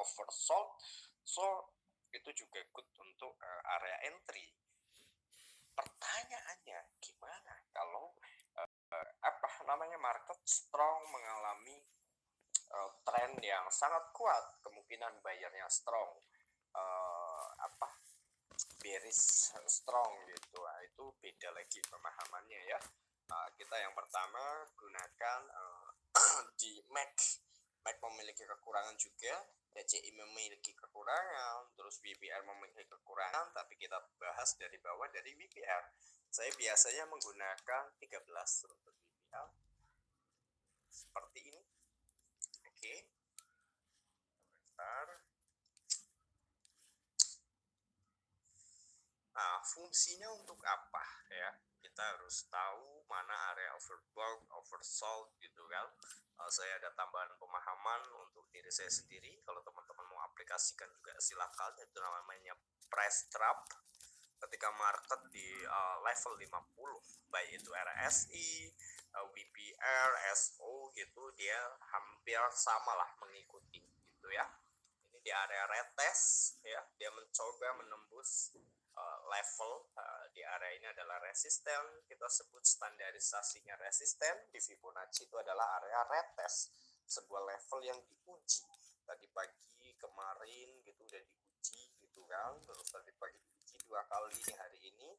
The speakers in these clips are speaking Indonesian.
oversold, so itu juga good untuk area entry. Pertanyaannya, gimana kalau market strong mengalami tren yang sangat kuat, kemungkinan bayarnya strong, bearish strong gitu. Nah, itu beda lagi pemahamannya ya. Kita yang pertama gunakan di MAC memiliki kekurangan juga, DCI memiliki kekurangan, terus WPR memiliki kekurangan, tapi kita bahas dari bawah dari WPR. Saya biasanya menggunakan 13 untuk WPR seperti ini. Oke. Bentar. Nah, fungsinya untuk apa ya? Kita harus tahu mana area overbought, oversold gitu kan. Saya ada tambahan pemahaman untuk diri saya sendiri. Kalau teman-teman mau aplikasikan juga silakan. Itu namanya price trap. Ketika market di level 50, baik itu RSI, WPR, SO gitu, dia hampir sama lah mengikuti gitu ya. Ini di area retest ya, dia mencoba menembus level di area ini adalah resisten, kita sebut standarisasinya resisten. Di Fibonacci itu adalah area retest, sebuah level yang diuji tadi pagi, kemarin gitu udah diuji gitu kan, terus tadi pagi diuji 2 kali hari ini.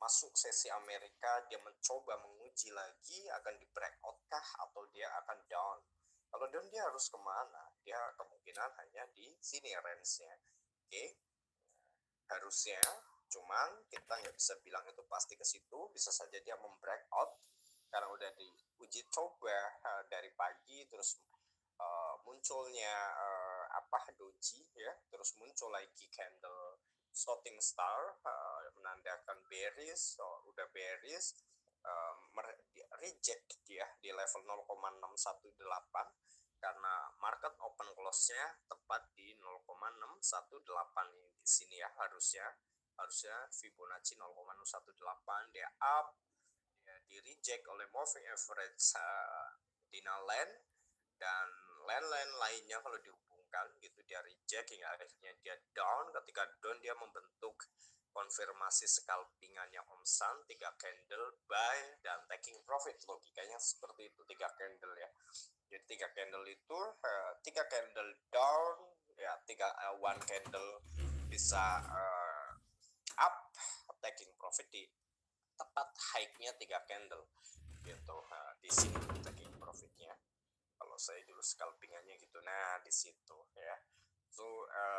Masuk sesi Amerika, dia mencoba menguji lagi akan di breakout kah atau dia akan down. Kalau down dia harus kemana? Dia kemungkinan hanya di sini range-nya. Oke. Harusnya, cuman kita nggak bisa bilang itu pasti ke situ, bisa saja dia membreakout karena udah diuji coba dari pagi, terus munculnya doji ya, terus muncul lagi candle shooting star menandakan bearish, udah bearish, reject dia di level 0,618 karena market open close-nya tepat di 0,618 ini di sini ya, harusnya Fibonacci 0,618 dia up, dia di reject oleh moving average Dinaland dan lain-lain lainnya. Kalau dihubungkan gitu dia reject hingga akhirnya dia down. Ketika down dia membentuk konfirmasi scalpingannya Om San, 3 candle buy dan taking profit. Logikanya seperti itu, 3 candle ya. Jadi 3 candle itu 3 candle down ya, 1 candle bisa up, taking profit di tepat high-nya 3 candle gitu. Di sini taking profitnya kalau saya dulu scalpingannya gitu. Nah di situ ya. So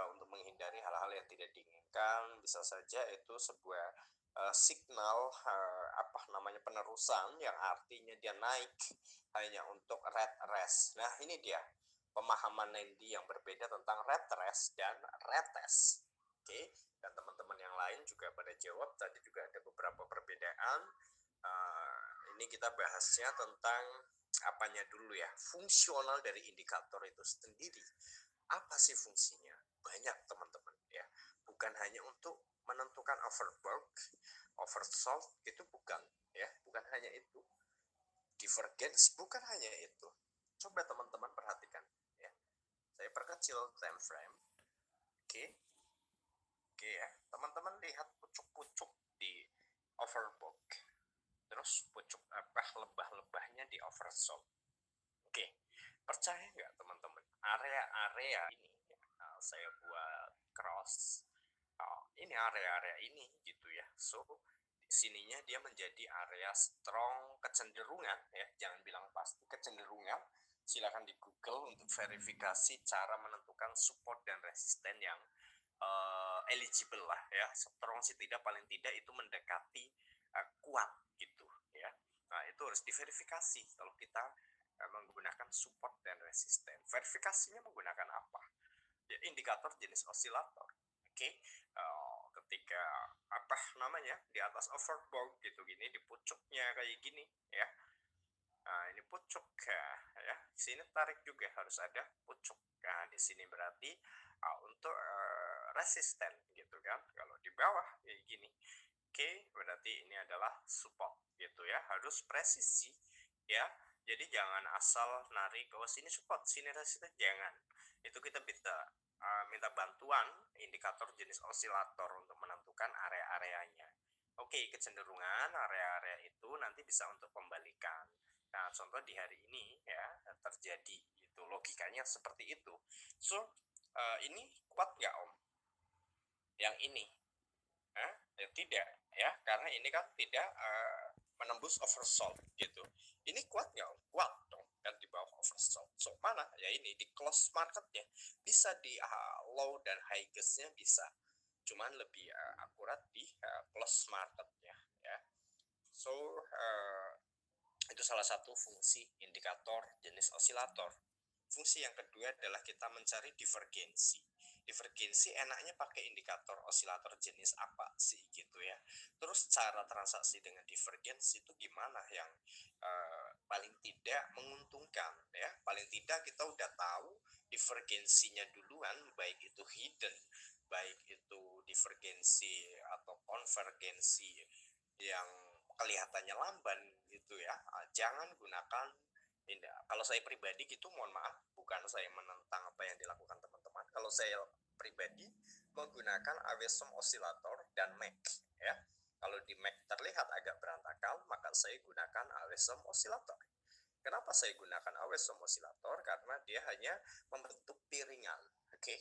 untuk menghindari hal-hal yang tidak diinginkan, bisa saja itu sebuah signal penerusan yang artinya dia naik hanya untuk red rest. Nah ini dia pemahaman Nandy yang berbeda tentang red rest dan retest. Oke. Dan teman-teman yang lain juga pada jawab, tadi juga ada beberapa perbedaan. Ini kita bahasnya tentang apanya dulu ya, fungsional dari indikator itu sendiri. Apa sih fungsinya? Banyak teman-teman ya, bukan hanya untuk menentukan overbought, oversold, itu bukan ya, bukan hanya itu. Divergence bukan hanya itu. Coba teman-teman perhatikan ya, saya perkecil time frame. Oke ya, teman-teman lihat pucuk-pucuk di overbought, terus pucuk lebah-lebahnya di oversold. Oke, percaya nggak teman-teman, area-area ini saya buat cross, ini area-area ini gitu ya. So di sininya dia menjadi area strong kecenderungan ya, jangan bilang pasti, kecenderungan. Silakan di Google untuk verifikasi cara menentukan support dan resisten yang eligible lah ya. Strong sih tidak, paling tidak itu mendekati kuat gitu ya. Nah itu harus diverifikasi kalau kita menggunakan support dan resisten. Verifikasinya menggunakan apa? Ya, indikator jenis osilator. Oke. Ketika di atas overbought gitu gini, di pucuknya kayak gini ya. Nah ini pucuk ya. Sini tarik juga harus ada pucuk. Nah di sini berarti untuk resisten gitu kan. Kalau di bawah kayak gini, oke, berarti ini adalah support gitu ya. Harus presisi ya. Jadi jangan asal narik ke sini support, sini resisten, jangan. itu kita bisa minta bantuan indikator jenis osilator untuk menentukan area-areanya. Oke, kecenderungan area-area itu nanti bisa untuk pembalikan. Nah, contoh di hari ini ya terjadi itu logikanya seperti itu. So, ini kuat nggak Om? Yang ini? Ya, tidak ya, karena ini kan tidak menembus oversold gitu. Ini kuat nggak Om? Kuat dong, kan di bawah oversold. So mana? Ya ini di close marketnya bisa di low dan high nya bisa. Cuman lebih akurat di close marketnya ya. So itu salah satu fungsi indikator jenis osilator. Fungsi yang kedua adalah kita mencari divergensi. Divergensi enaknya pakai indikator osilator jenis apa sih gitu ya. Terus cara transaksi dengan divergensi itu gimana yang paling tidak menguntungkan ya. Paling tidak kita udah tahu divergensinya duluan, baik itu hidden, baik itu divergensi atau konvergensi yang kelihatannya lamban gitu ya. Jangan gunakan ini. Kalau saya pribadi gitu, mohon maaf, bukan saya menentang apa yang dilakukan teman-teman. Kalau saya pribadi menggunakan Awesom oscillator dan MAC ya. Kalau di MAC terlihat agak berantakan, maka saya gunakan Awesom oscillator. Kenapa saya gunakan Awesom oscillator? Karena dia hanya membentuk piringan, oke,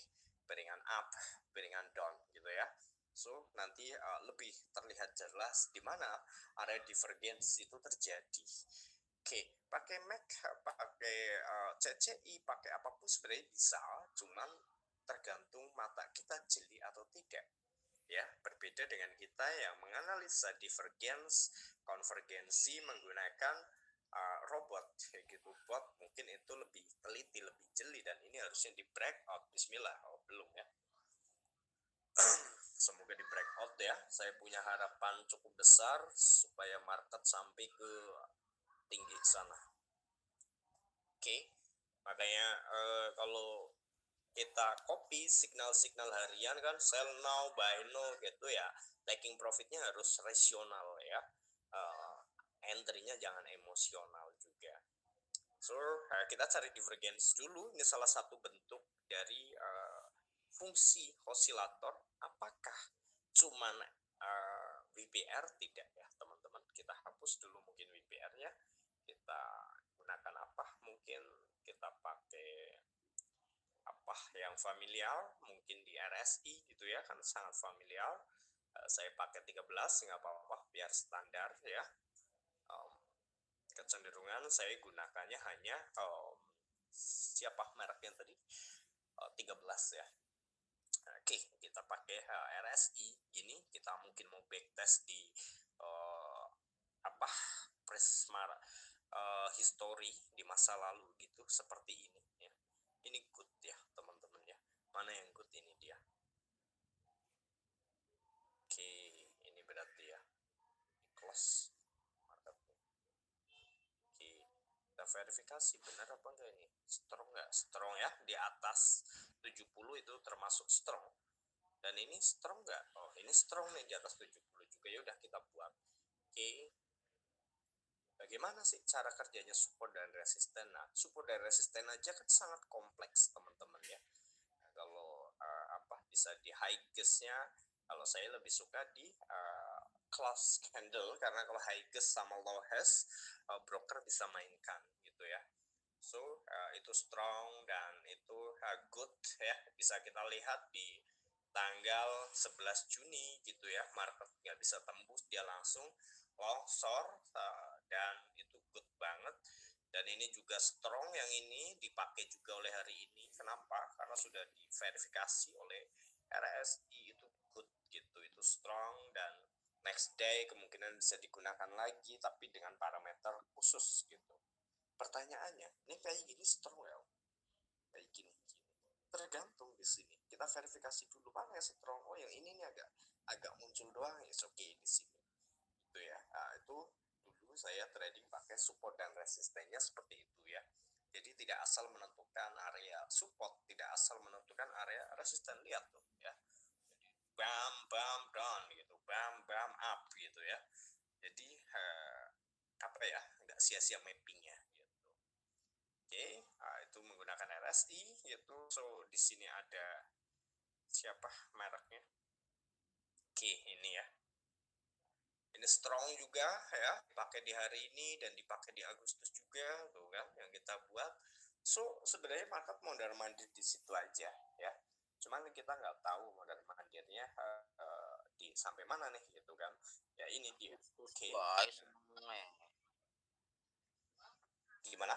piringan up, piringan down gitu ya. So nanti lebih terlihat jelas di mana area divergensi itu terjadi. Oke, pakai Mac, pakai CCI, pakai apapun sebenarnya bisa, cuman tergantung mata kita jeli atau tidak. Ya, berbeda dengan kita yang menganalisa divergens, konvergensi menggunakan robot kayak gitu. Bot mungkin itu lebih teliti, lebih jeli, dan ini harusnya di breakout. Bismillah, belum ya. Semoga di breakout ya. Saya punya harapan cukup besar supaya market sampai ke tinggi sana. Oke, makanya kalau kita copy signal-signal harian kan, sell now, buy now gitu ya, taking profitnya harus rasional ya, entry-nya jangan emosional juga. So kita cari divergence dulu. Ini salah satu bentuk dari fungsi osilator. Apakah cuman WPR? Tidak ya teman-teman, kita hapus dulu mungkin WPR-nya, kita gunakan apa, mungkin kita pakai apa yang familiar, mungkin di RSI gitu ya, kan sangat familiar. Saya pakai 13 nggak apa-apa biar standar ya. Kecenderungan saya gunakannya hanya siapa mereknya tadi, 13 ya. Oke, kita pakai RSI ini. Kita mungkin mau backtest di apa Prisma history di masa lalu gitu, seperti ini ya. Ini good ya teman-teman ya. Mana yang good? Ini dia. Oke, ini berarti ya close marketnya. Oke, kita verifikasi benar apa enggak ini, strong nggak? Strong ya, di atas 70 itu termasuk strong. Dan ini strong nggak? Oh, ini strong nih, di atas 70 juga. Ya udah kita buat. Oke, bagaimana sih cara kerjanya support dan resisten? Nah, support dan resisten aja kan sangat kompleks teman-teman ya. Nah, kalau bisa di high nya, kalau saya lebih suka di close candle, karena kalau high sama low has broker bisa mainkan gitu ya. So itu strong dan itu good ya. Bisa kita lihat di tanggal 11 Juni gitu ya, market nggak bisa tembus, dia langsung longsor, dan itu good banget. Dan ini juga strong, yang ini dipakai juga oleh hari ini. Kenapa? Karena sudah diverifikasi oleh RSI, itu good gitu, itu strong, dan next day kemungkinan bisa digunakan lagi tapi dengan parameter khusus gitu. Pertanyaannya, ini kayak gini strong ya? Kayak gini. Tergantung di sini. Kita verifikasi dulu mana yang strong. Oh, yang ini nih agak muncul doang. Ya, oke di sini. Itu ya. Nah, itu dulu saya trading pakai support dan resistennya seperti itu ya. Jadi tidak asal menentukan area support, tidak asal menentukan area resisten. Lihat tuh ya. Jadi bam bam down gitu, bam bam up gitu ya. Jadi apa ya, nggak sia-sia mappingnya gitu. Oke, itu menggunakan RSI gitu. So di sini ada siapa mereknya? Oke, ini ya. Ini strong juga ya, dipakai di hari ini dan dipakai di Agustus juga tuh kan yang kita buat. So sebenarnya market mondar mandir di situ aja ya. Cuman kita nggak tahu mondar mandirnya di sampai mana nih gitu kan. Ya ini dia. Oke. Gimana?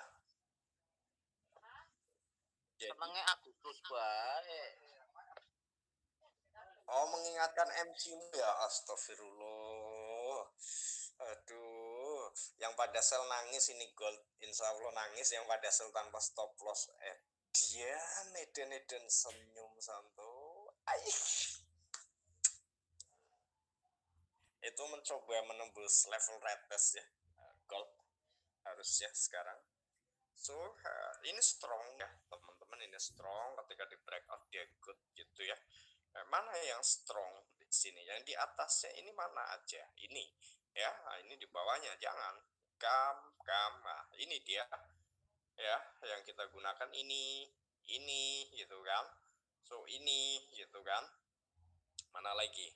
Senengnya Agustus bae. Oh, mengingatkan MC-mu ya, astagfirullah. Aduh, yang pada sel nangis ini gold, insya Allah nangis, yang pada sel tanpa stop loss. Dia neden-neden senyum santo. Aih. Itu mencoba menembus level retest ya, gold harusnya sekarang. So ini strong ya teman-teman, ini strong. Ketika di breakout dia good gitu ya. Mana yang strong di sini? Yang di atasnya ini mana aja? Ini ya, ini di bawahnya jangan. Nah, ini dia ya yang kita gunakan ini gitu kan. So ini gitu kan. Mana lagi?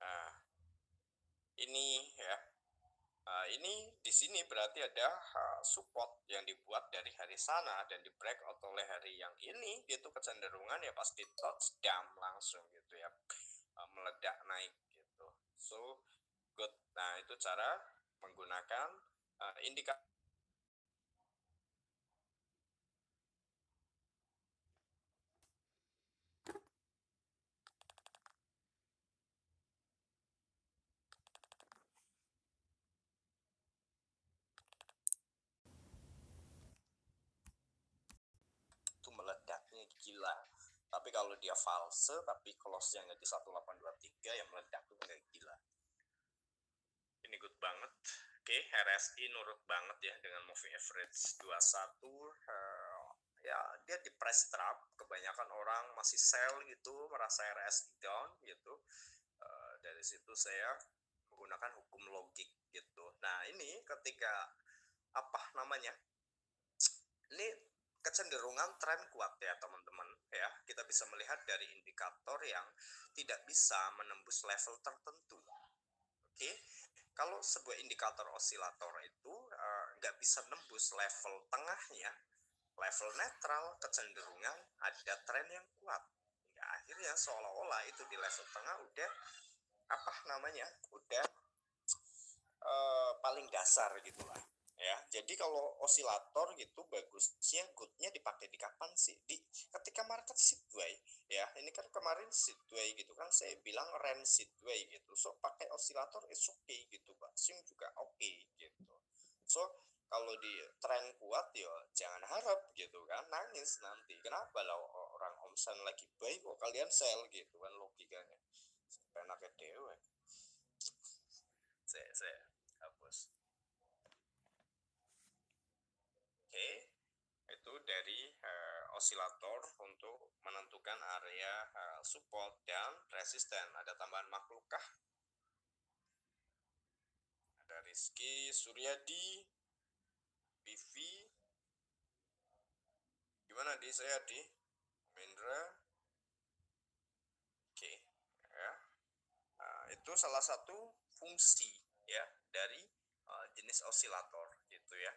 Nah, ini ya. Ini di sini berarti ada support yang dibuat dari hari sana dan di breakout oleh hari yang ini, itu kecenderungan ya pasti touchdown langsung gitu ya, meledak naik gitu. So good. Nah itu cara menggunakan indikator. Itu meledaknya gila. Tapi kalau dia false tapi close-nya nggak di 1823 ya meledak tuh nggak gila. Ini good banget. Oke, RSI nurut banget ya dengan moving average 21. Ya dia di price trap, kebanyakan orang masih sell gitu, merasa RSI down gitu. Dari situ saya menggunakan hukum logik gitu. Nah ini ketika apa namanya, ini kecenderungan tren kuat ya teman-teman ya, kita bisa melihat dari indikator yang tidak bisa menembus level tertentu. Oke, kalau sebuah indikator osilator itu nggak bisa nembus level tengahnya, level netral, kecenderungan ada tren yang kuat. Ya, akhirnya seolah-olah itu di level tengah udah apa namanya, udah paling dasar gitulah ya. Jadi kalau osilator gitu bagusnya goodnya dipakai di kapan sih? Di ketika market sideway ya. Ini kan kemarin sideway gitu kan, saya bilang range sideway gitu. So pakai osilator is okay gitu, Pak. Swing juga oke gitu. So kalau di tren kuat ya jangan harap gitu kan, nangis nanti. Kenapa lah orang omsen lagi baik kok kalian sell gitu kan, logikanya. Enaknya dewe. Saya hapus. Oke, itu dari osilator untuk menentukan area support dan resisten. Ada tambahan makhluk kah? Ada Rizky Suryadi, PV, gimana di saya di Mendra. Oke, ya. Itu salah satu fungsi ya dari jenis osilator gitu ya.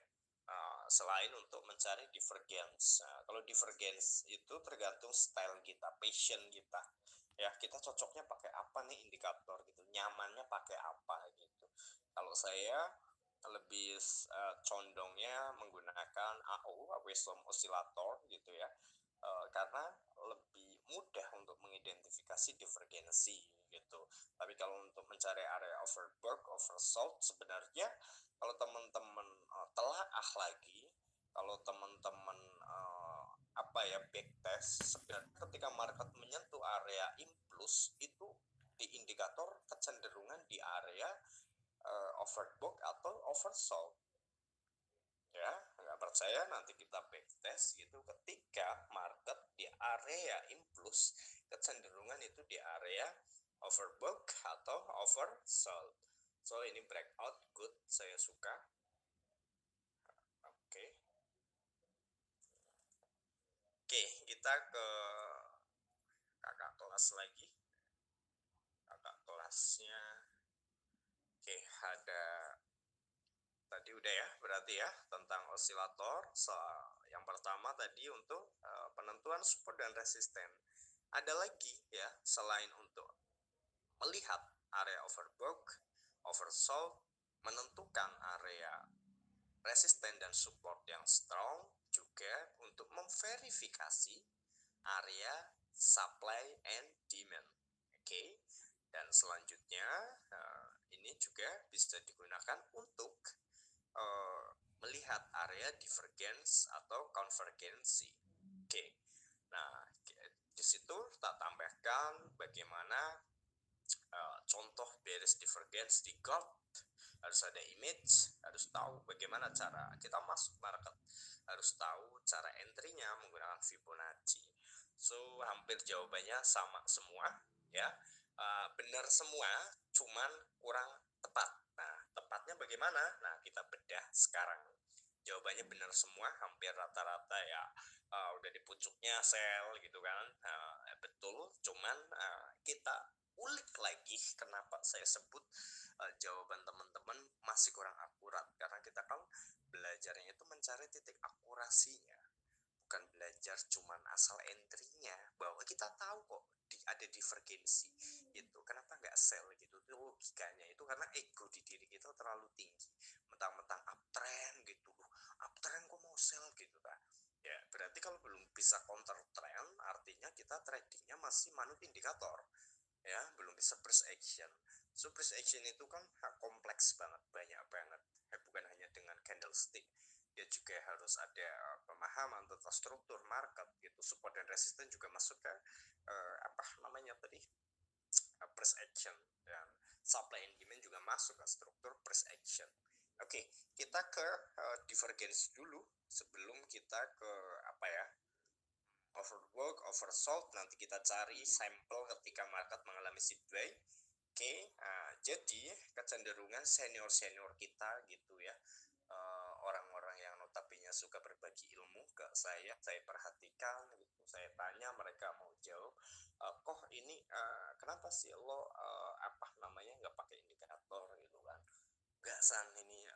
Selain untuk mencari divergence. Kalau divergence itu tergantung style kita, passion kita. Ya, kita cocoknya pakai apa nih indikator gitu, nyamannya pakai apa gitu. Kalau saya lebih condongnya menggunakan AO, Wisdom Oscillator gitu ya, karena lebih mudah untuk mengidentifikasi divergensi gitu. Tapi kalau untuk mencari area overbought, oversold, sebenarnya kalau teman-teman telaah lagi, kalau teman-teman apa ya, backtest, sebenarnya ketika market menyentuh area impuls itu di indikator kecenderungan di area overbought atau oversold ya. Nggak percaya nanti kita backtest gitu, ketika market di area impuls kecenderungan itu di area overbought atau oversold. So ini breakout good, saya suka. Oke, kita ke kakak kelas lagi. Kakak kelasnya, oke, ada tadi udah ya, berarti ya tentang osilator. Yang pertama tadi untuk penentuan support dan resisten. Ada lagi ya, selain untuk melihat area overbought, oversold, menentukan area resisten dan support yang strong, juga untuk memverifikasi area supply and demand. Oke. Dan selanjutnya ini juga bisa digunakan untuk melihat area divergence atau konvergensi. Oke. Nah, di situ tak tambahkan bagaimana contoh bearish divergence di gold. Harus ada image, harus tahu bagaimana cara kita masuk market, harus tahu cara entry-nya menggunakan Fibonacci. So, hampir jawabannya sama semua ya. Benar semua, cuman kurang tepat. Nah, tepatnya bagaimana? Nah, kita bedah sekarang. Jawabannya benar semua, hampir rata-rata ya. Udah di pucuknya sell gitu kan. Betul, cuman kita ulik lagi kenapa saya sebut jawaban teman-teman masih kurang akurat, karena kita kan belajarnya itu mencari titik akurasinya, bukan belajar cuman asal entry-nya, bahwa kita tahu kok ada divergensi itu, kenapa nggak sell gitu. Itu logikanya itu karena ego di diri kita terlalu tinggi, mentang-mentang uptrend gitu, uptrend kok mau sell gitu kan ya. Berarti kalau belum bisa counter trend, artinya kita tradingnya masih manut indikator ya, belum bisa price action. So price action itu kan kompleks banget, banyak banget, bukan hanya dengan candlestick, dia juga harus ada pemahaman tentang struktur market gitu. Support dan resisten juga masuk ke apa namanya tadi, price action, dan supply and demand juga masuk ke struktur price action. Oke, kita ke divergence dulu sebelum kita ke apa ya, overbought, oversold. Nanti kita cari sampel ketika market mengalami sideways. Oke, jadi kecenderungan senior-senior kita gitu ya, orang-orang yang notabene suka berbagi ilmu ke saya perhatikan gitu, saya tanya, mereka mau jawab, kok ini kenapa sih lo apa namanya nggak pakai indikator gitu kan. Nggak, San, ini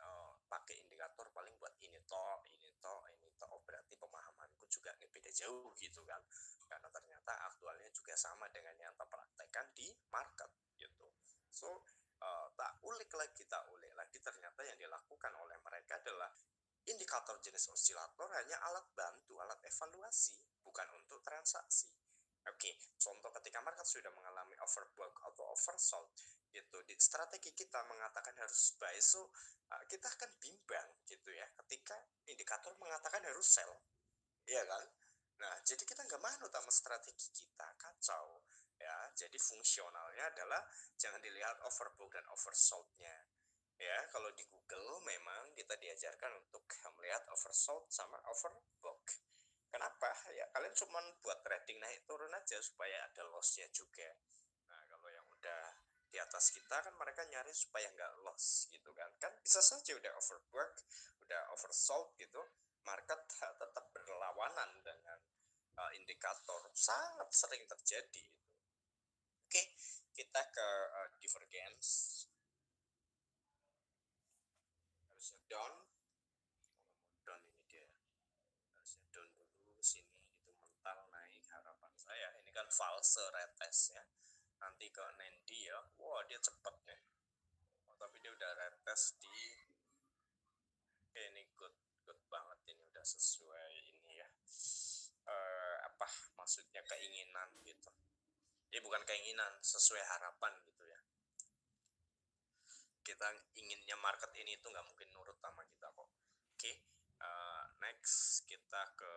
pakai indikator paling buat ini toh, ini toh, ini toh. Oh, berarti pemahamanku juga nggak beda jauh gitu kan, karena ternyata aktualnya juga sama dengan yang kita praktekkan di market gitu. So tak ulik lagi, ternyata yang dilakukan oleh mereka adalah indikator jenis osilator hanya alat bantu, alat evaluasi, bukan untuk transaksi. Oke, contoh ketika market sudah mengalami overbought atau oversold, gitu, di strategi kita mengatakan harus buy, so kita akan bimbang gitu ya ketika indikator mengatakan harus sell, iya kan? Nah, jadi kita nggak manut sama strategi kita, kacau ya. Jadi fungsionalnya adalah jangan dilihat overbought dan oversold-nya ya. Kalau di Google memang kita diajarkan untuk melihat oversold sama overbought. Kenapa? Ya kalian cuma buat trading naik turun aja supaya ada loss-nya juga. Nah, kalau yang udah di atas kita kan mereka nyari supaya nggak loss gitu kan. Kan bisa saja udah overbought, udah oversold gitu, market tetap berlawanan dengan indikator. Sangat sering terjadi itu. Oke, kita ke divergence. Harusnya down. Down ini dia. Harusnya down dulu sini, itu mental naik harapan saya. Ini kan false retest ya. Nanti ke Nandy ya. Wah, dia cepet nih. Oh, tapi dia udah retest di ini good banget, ini udah sesuai ini ya. Apa maksudnya, keinginan gitu. Ini bukan keinginan, sesuai harapan gitu ya. Kita inginnya market ini tuh nggak mungkin nurut sama kita kok. Oke, next kita ke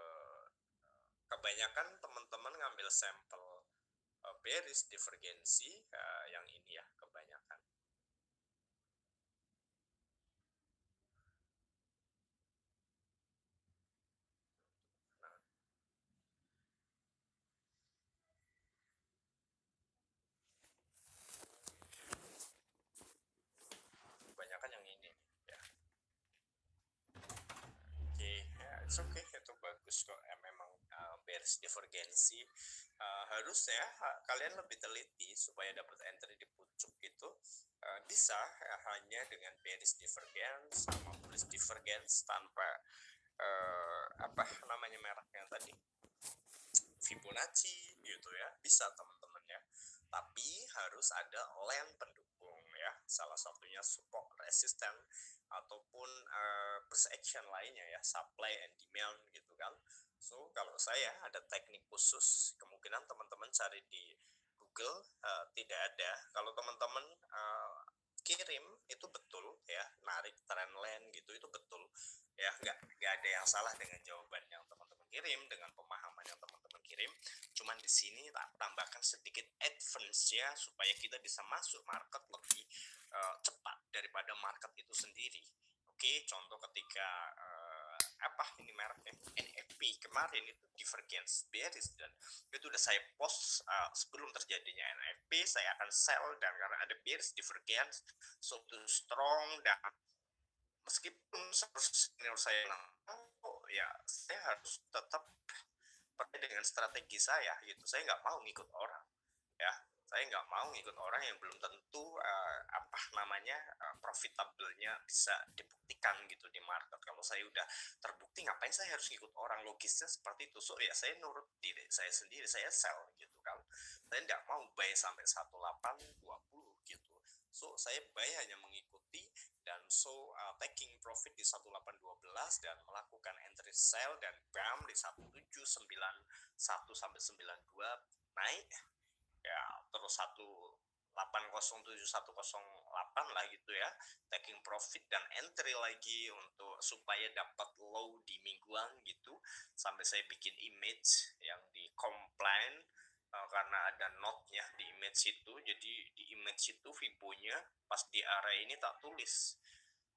kebanyakan teman-teman ngambil sampel bearish divergensi yang ini ya, kebanyakan. Nah, kebanyakan yang ini ya. Oke, ya, it's okay, itu bagus kok ya, memang bearish bearish divergensi, harusnya kalian lebih teliti supaya dapat entry di pucuk itu bisa hanya dengan bearish divergence sama bullish divergence tanpa apa namanya merek yang tadi Fibonacci gitu ya, bisa teman-teman ya, tapi harus ada line pendukung ya, salah satunya support resistance ataupun price action lainnya ya, supply and demand gitu kan. So kalau saya ada teknik khusus, kemungkinan teman-teman cari di Google tidak ada. Kalau teman-teman kirim itu betul ya, narik trendline gitu itu betul ya, nggak ada yang salah dengan jawaban yang teman-teman kirim, dengan pemahaman yang teman-teman kirim. Cuman di sini tambahkan sedikit advance ya, supaya kita bisa masuk market lebih cepat daripada market itu sendiri. Oke, contoh ketika apa ini mereknya NFP kemarin itu divergence bearish, dan itu udah saya post sebelum terjadinya NFP saya akan sell, dan karena ada bearish divergence so too strong, dan meskipun senior saya bilang oh ya saya harus tetap percaya dengan strategi saya gitu, saya nggak mau ngikut orang ya, saya nggak mau ngikut orang yang belum tentu apa namanya profitable-nya bisa dibuktikan gitu di market. Kalau saya udah terbukti, ngapain saya harus ngikut orang, logisnya seperti itu. So ya saya nurut diri saya sendiri, saya sell gitu kan, saya nggak mau buy sampai 1820 gitu. So saya buy hanya mengikuti, dan so taking profit di 1812 dan melakukan entry sell, dan bam di 1791 sampai 92 naik ya, terus 1807-108 lah gitu ya, taking profit dan entry lagi untuk supaya dapat low di mingguan gitu, sampai saya bikin image yang di complain karena ada notnya di image itu. Jadi di image itu Fibonya pas di area ini tak tulis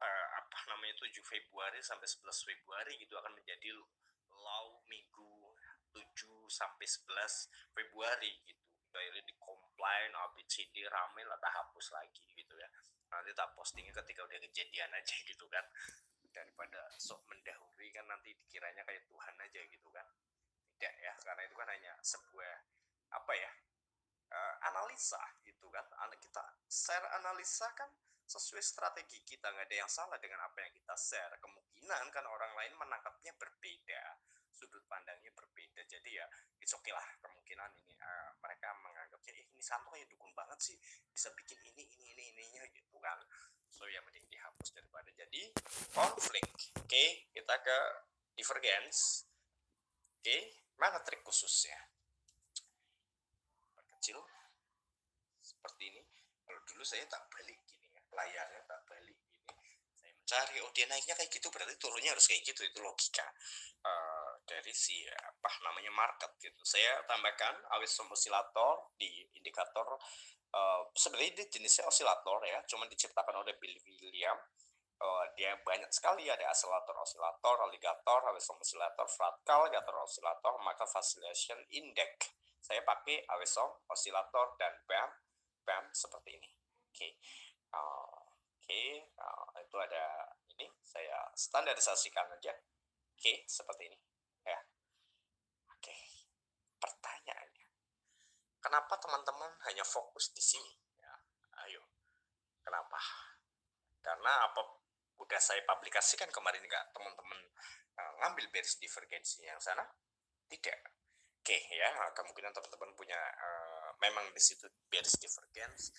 apa namanya 7 Februari sampai 11 Februari gitu akan menjadi low minggu 7 sampai 11 Februari gitu. Akhirnya di complain ABCD rame lah, tak hapus lagi gitu ya, nanti tak postingnya ketika udah kejadian aja gitu kan, daripada sok mendahului kan nanti dikiranya kayak Tuhan aja gitu kan. Tidak ya, karena itu kan hanya sebuah apa ya analisa gitu kan, kita share analisa kan sesuai strategi kita, nggak ada yang salah dengan apa yang kita share. Kemungkinan kan orang lain menangkapnya berbeda, sudut pandangnya berbeda, jadi ya it's okay lah, kemungkinan ini mereka menganggapnya ini Santo ya dukun banget sih, bisa bikin ininya gitu kan. So ya mending dihapus daripada jadi konflik. Oke, kita ke divergence. Oke, mana trik khususnya? Kecil seperti ini. Kalau dulu saya tak balik gini ya, layarnya tak balik gini, saya mencari oh dia naiknya kayak gitu berarti turunnya harus kayak gitu, itu logika dari si apa namanya market gitu. Saya tambahkan always oscillator di indikator, sebenarnya ini jenisnya osilator ya, cuman diciptakan oleh Bill William. Dia banyak sekali, ada osilator, alligator, oscillator, fractal, gator oscillator, maka oscillation index. Saya pakai oscillator dan bam seperti ini. Oke, itu ada ini, saya standarisasikan aja. Oke, seperti ini ya. Oke, pertanyaannya, kenapa teman-teman hanya fokus di sini ya? Ayo, kenapa? Karena apa udah saya publikasikan kemarin, nggak teman-teman ngambil bearish divergensi yang sana? Tidak. Oke ya, kemungkinan teman-teman punya memang di situ bearish divergence,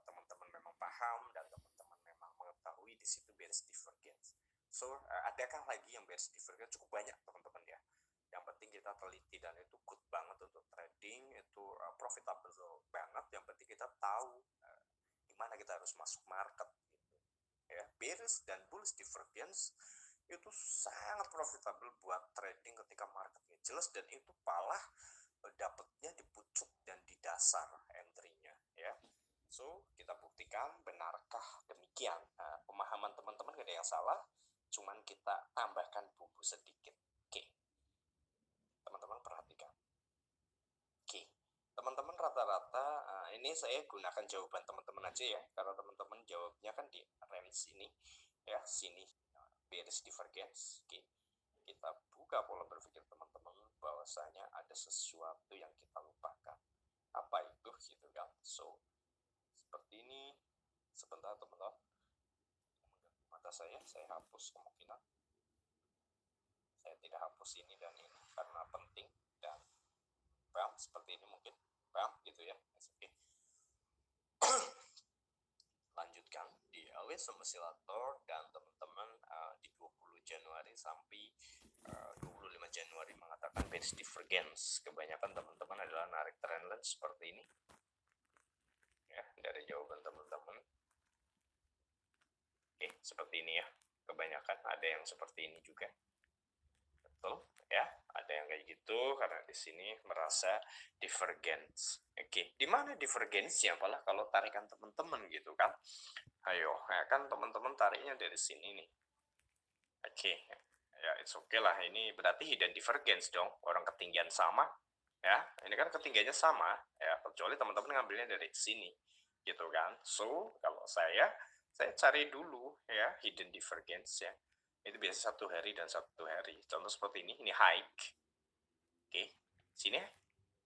teman-teman memang paham dan teman-teman memang mengetahui di situ bearish divergence. So adakah lagi yang bearish divergence? Cukup banyak teman-teman ya. Yang penting kita teliti, dan itu good banget untuk trading, itu profitable banget. Yang penting kita tahu di mana kita harus masuk market gitu. Ya, bearish dan bullish divergence itu sangat profitable buat trading ketika marketnya jelas, dan itu malah dapatnya di pucuk dan di dasar entry-nya ya. So kita buktikan benarkah demikian. Pemahaman teman-teman gak ada yang salah, cuman kita tambahkan bumbu sedikit. Oke, teman-teman perhatikan. Oke, teman-teman rata-rata ini saya gunakan jawaban teman-teman aja ya, karena teman-teman jawabnya kan di range ini ya, sini bearish divergence. Oke, kita buka pola berpikir teman-teman bahwasanya sesuatu yang kita lupakan. Apa itu gitu kan? So seperti ini. Sebentar teman-teman, mata saya hapus kemungkinan. Saya tidak hapus ini dan ini karena penting, dan bam seperti ini mungkin bam gitu ya. Oke. Lanjutkan di Wisdom Oscillator, dan teman-teman di 20 Januari sampai 25 Januari mengatakan bearish divergence. Kebanyakan teman-teman adalah narik trendline seperti ini ya, dari jawaban teman-teman. Oke, seperti ini ya. Kebanyakan ada yang seperti ini juga. Betul ya, ada yang kayak gitu karena di sini merasa divergence. Oke, di mana divergence-nya? Malah kalau tarikan teman-teman gitu kan. Ayo, ya kan teman-teman tariknya dari sini nih. Oke, ya it's okay lah. Ini berarti hidden divergence dong. Orang ketinggian sama, ya. Ini kan ketinggiannya sama, ya. Kecuali teman-teman ngambilnya dari sini, gitu kan. So, kalau saya cari dulu ya hidden divergence ya. Itu biasa 1 hari dan 1 hari. Contoh seperti ini high. Oke, sini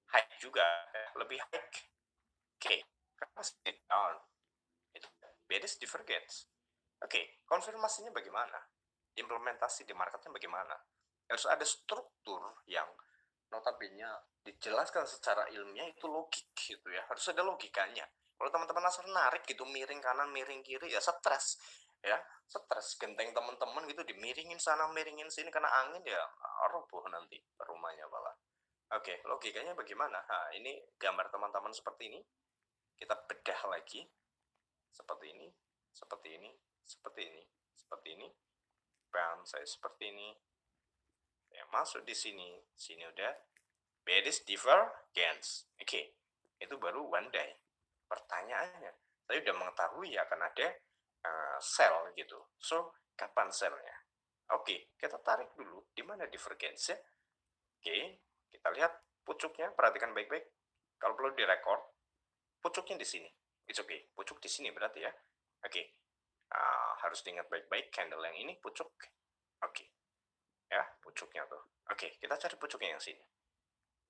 high juga, ya. Lebih high. Oke, stay down. Itu bearish divergence. Oke, konfirmasinya bagaimana? Implementasi di marketnya bagaimana? Harus ada struktur yang notabene dijelaskan secara ilmiah, itu logik gitu ya. Harus ada logikanya. Kalau teman-teman asal narik gitu, miring kanan, miring kiri, ya stres. Ya, stres. Genteng teman-teman gitu dimiringin sana, miringin sini, kena angin ya roboh nanti rumahnya malah. Oke, logikanya bagaimana? Nah, ini gambar teman-teman seperti ini. Kita bedah lagi. Seperti ini, seperti ini, seperti ini, seperti ini. Bam, saya seperti ini. Saya masuk di sini. Sini udah bearish divergence. Oke, itu baru one day. Pertanyaannya, saya udah mengetahui akan ada sell gitu. So, kapan sellnya? Oke, kita tarik dulu. Di mana divergence-nya? Oke, kita lihat pucuknya. Perhatikan baik-baik. Kalau perlu direkord, pucuknya di sini. It's okay. Pucuk di sini berarti ya. Oke, harus diingat baik-baik. Candle yang ini pucuk. Oke, ya pucuknya tuh. Oke, kita cari pucuknya yang sini.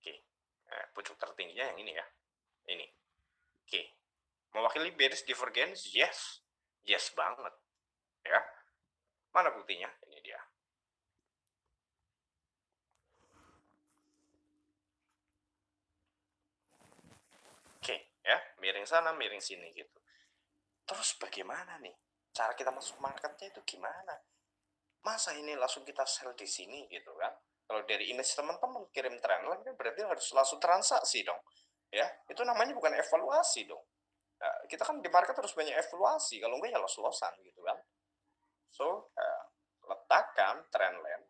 Oke, pucuk tertingginya yang ini ya. Ini. Oke, mewakili bearish divergence? Yes. Yes banget. Ya. Mana buktinya? Ini dia. Oke, ya. Miring sana, miring sini gitu. Terus bagaimana nih? Cara kita masuk marketnya itu gimana? Masa ini langsung kita sell di sini gitu kan? Kalau dari image teman-teman kirim trendline kan berarti harus langsung transaksi dong. Ya, itu namanya bukan evaluasi dong. Nah, kita kan di market terus banyak evaluasi, kalau enggak ya los-losan gitu kan. So, letakkan trendline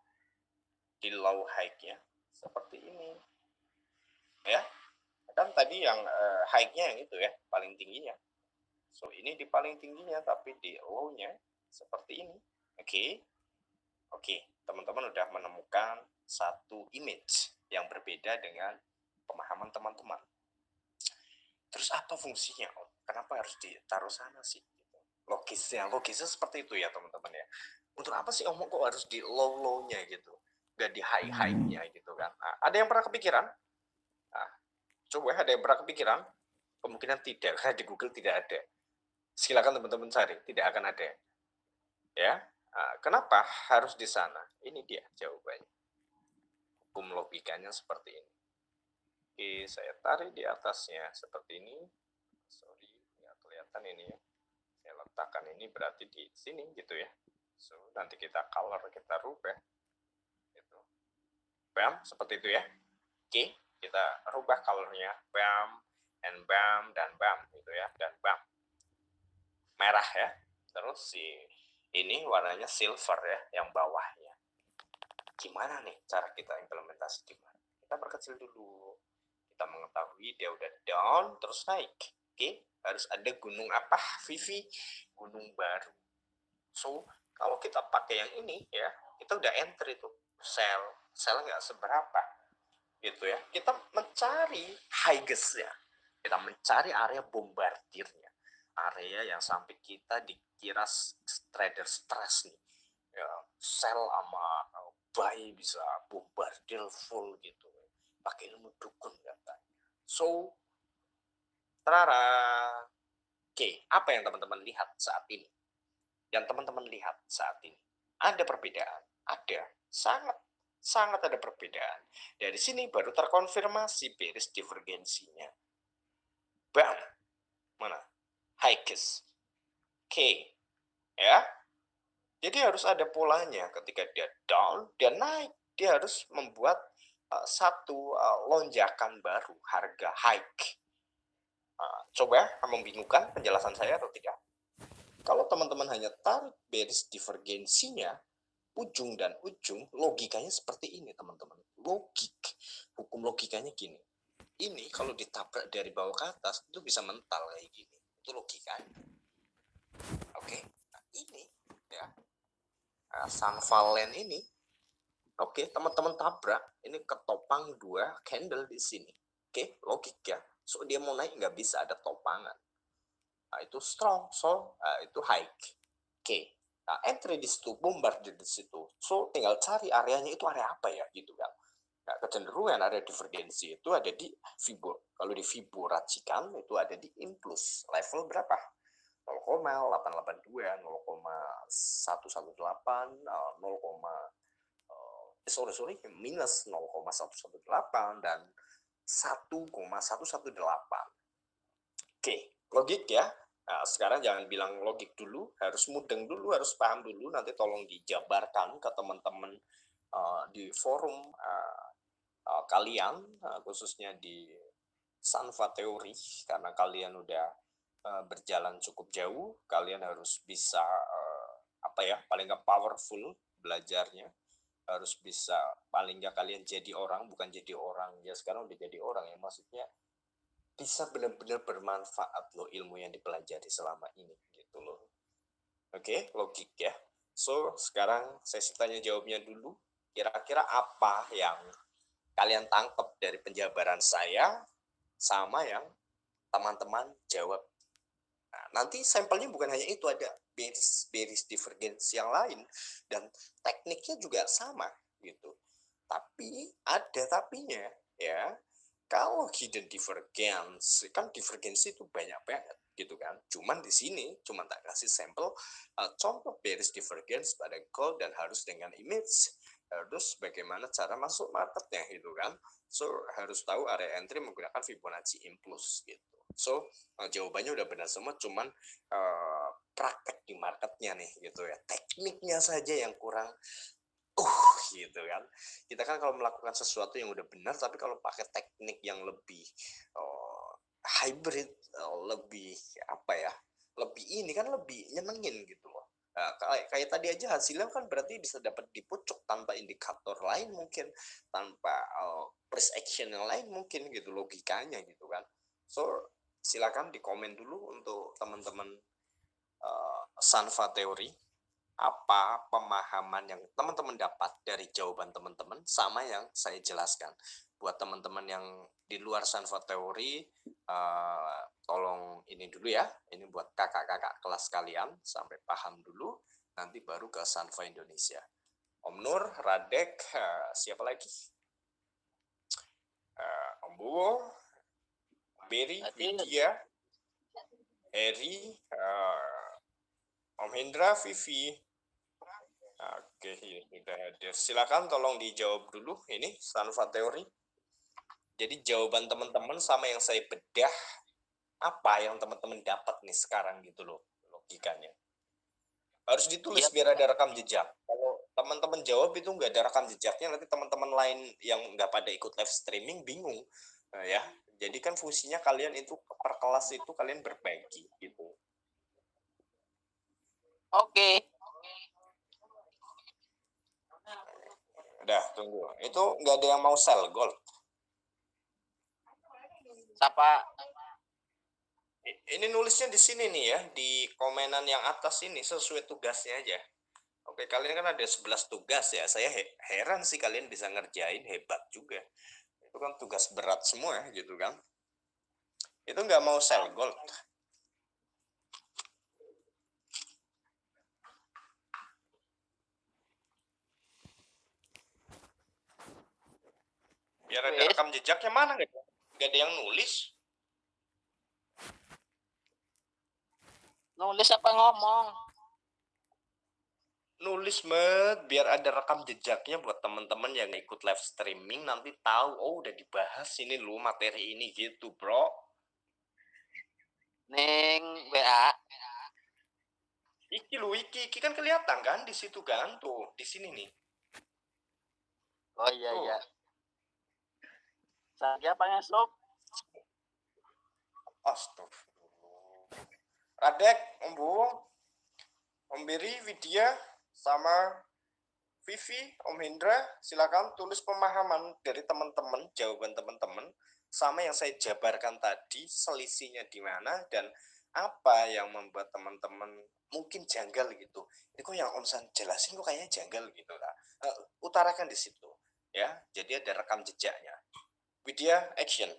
di low high-nya seperti ini. Ya, kan tadi yang high-nya yang itu ya, paling tingginya. So, ini di paling tingginya, tapi di low-nya seperti ini. Oke. Oke, teman-teman udah menemukan satu image yang berbeda dengan pemahaman teman-teman. Terus apa fungsinya, Om? Kenapa harus ditaruh sana sih? Logisnya seperti itu ya teman-teman ya. Untuk apa sih Om kok harus di low-low-nya gitu? Gak di high-high-nya gitu kan? Nah, ada yang pernah kepikiran? Nah, coba ada yang pernah kepikiran? Kemungkinan tidak, karena di Google tidak ada. Silakan teman-teman cari, tidak akan ada. Ya, kenapa harus di sana? Ini dia jawabannya. Hukum logikanya seperti ini. Oke, saya tarik di atasnya seperti ini. Sorry, nggak kelihatan ini ya. Saya letakkan ini berarti di sini gitu ya. So, nanti kita color, kita rubah. Gitu. Bam, seperti itu ya. Oke, kita rubah colornya. Bam, and bam, dan bam gitu ya. Dan bam. Merah ya. Terus si ini warnanya silver ya, yang bawahnya. Gimana nih cara kita implementasi gimana? Kita perkecil dulu. Kita mengetahui dia udah down terus naik. Oke, harus ada gunung apa? Vivi, gunung baru. So, kalau kita pakai yang ini ya, kita udah entry tuh. Sell nggak seberapa. Gitu ya. Kita mencari highest-nya. Kita mencari area bombardirnya. Area yang sampai kita dikira trader stress nih. Ya, sell sama buy bisa bombardir full gitu. pakai ilmu dukun katanya. So, Trara. Oke, apa yang teman-teman lihat saat ini? Yang teman-teman lihat saat ini. Ada perbedaan. Ada. Sangat ada perbedaan. Dari sini baru terkonfirmasi beris divergensinya. Bam. Mana? Hikes. K. Ya. Jadi harus ada polanya. Ketika dia down, dia naik. Dia harus membuat satu lonjakan baru. Harga hike. Coba membingungkan penjelasan saya atau tidak? Kalau teman-teman hanya tarik beris divergensinya, ujung dan ujung, logikanya seperti ini, teman-teman. Hukum logikanya gini. Ini kalau ditabrak dari bawah ke atas, itu bisa mental kayak gini. Itu logikanya. Oke, nah ini, ya. Sun Valen ini, oke, teman-teman tabrak, ini ketopang 2 candle di sini. Oke, logik ya. So, dia mau naik nggak bisa, ada topangan. Nah, itu strong, so itu hike. Oke. Nah, entry di situ, bombardir di situ. So, tinggal cari areanya itu area apa ya, gitu kan. Nah, kecenderungan area divergensi itu ada di Fibo. Kalau di Fibo racikan, itu ada di implus. Level berapa? 0,882, 0,118, 0, minus 0,118, dan 1,118. Oke, logik ya. Nah, sekarang jangan bilang logik dulu, harus mudeng dulu, harus paham dulu. Nanti tolong dijabarkan ke teman-teman di forum kalian, khususnya di Sanva Teori, karena kalian udah berjalan cukup jauh, kalian harus bisa paling nggak powerful belajarnya, harus bisa paling nggak kalian jadi orang, bukan jadi orang ya, sekarang udah jadi orang ya, maksudnya bisa benar-benar bermanfaat loh ilmu yang dipelajari selama ini gitu loh. Oke, logik ya. So, sekarang sesi tanya jawabnya dulu. Kira-kira apa yang kalian tangkap dari penjabaran saya sama yang teman-teman jawab? Nah, nanti sampelnya bukan hanya itu, ada beris divergensi yang lain dan tekniknya juga sama gitu. Tapi ada tapinya ya. Kalau hidden divergence, kan divergensi itu banyak banget gitu kan. Cuman di sini cuma tak kasih sampel contoh bearish divergence pada gold dan harus dengan image. Harus bagaimana cara masuk marketnya gitu kan. So harus tahu area entry menggunakan Fibonacci Impulse gitu. So jawabannya udah benar semua, cuman praktek di marketnya nih gitu ya. Tekniknya saja yang kurang gitu kan. Kita kan kalau melakukan sesuatu yang udah benar, tapi kalau pakai teknik yang lebih hybrid, lebih lebih ini kan lebih nyenengin gitu loh. Nah, kayak tadi aja hasilnya kan berarti bisa dapat di pucuk tanpa indikator lain mungkin, tanpa price action yang lain mungkin gitu logikanya gitu kan. So silakan di komen dulu untuk teman-teman Sanva Teori, apa pemahaman yang teman-teman dapat dari jawaban teman-teman sama yang saya jelaskan. Buat teman-teman yang di luar Sanva Teori, tolong ini dulu ya, ini buat kakak-kakak kelas kalian, sampai paham dulu, nanti baru ke Sanva Indonesia. Om Nur, Radek, siapa lagi? Om Buwo, Berry, Widya, Eri, Om Hendra, Vivi. Oke, sudah hadir. Silakan tolong dijawab dulu ini Sanva Teori. Jadi jawaban teman-teman sama yang saya bedah, apa yang teman-teman dapat nih sekarang gitu loh logikanya. Harus ditulis biar ada rekam jejak. Kalau teman-teman jawab itu nggak ada rekam jejaknya, nanti teman-teman lain yang nggak pada ikut live streaming bingung. Nah, ya, jadi kan fungsinya kalian itu per kelas itu kalian berbagi gitu. Oke. Udah, tunggu. Itu nggak ada yang mau sell gold. Siapa? Ini nulisnya di sini nih ya, di komenan yang atas ini sesuai tugasnya aja. Oke, kalian kan ada 11 tugas ya. Saya heran sih kalian bisa ngerjain, hebat juga. Itu kan tugas berat semua gitu kan. Itu nggak mau sell gold. Biar ada Wes. rekam jejaknya, mana nggak ada yang nulis. Nulis apa ngomong? Nulis biar ada rekam jejaknya buat teman-teman yang ikut live streaming nanti tahu, oh udah dibahas ini lo materi ini gitu, bro. Neng WA. Iki lo, iki kan kelihatan kan di situ kan, tuh di sini nih. Oh iya Tuh. iya. Saya apa ngesuk? Astagfirullah. Radek, Om Bung, Om Beri, Widya, sama Vivi, Om Hendra, silakan tulis pemahaman dari teman-teman, jawaban teman-teman, sama yang saya jabarkan tadi, selisihnya di mana, dan apa yang membuat teman-teman mungkin janggal gitu. Ini kok yang Om San jelasin kok kayaknya janggal gitu lah. Utarakan di situ, ya. Jadi ada rekam jejaknya. Widya, action.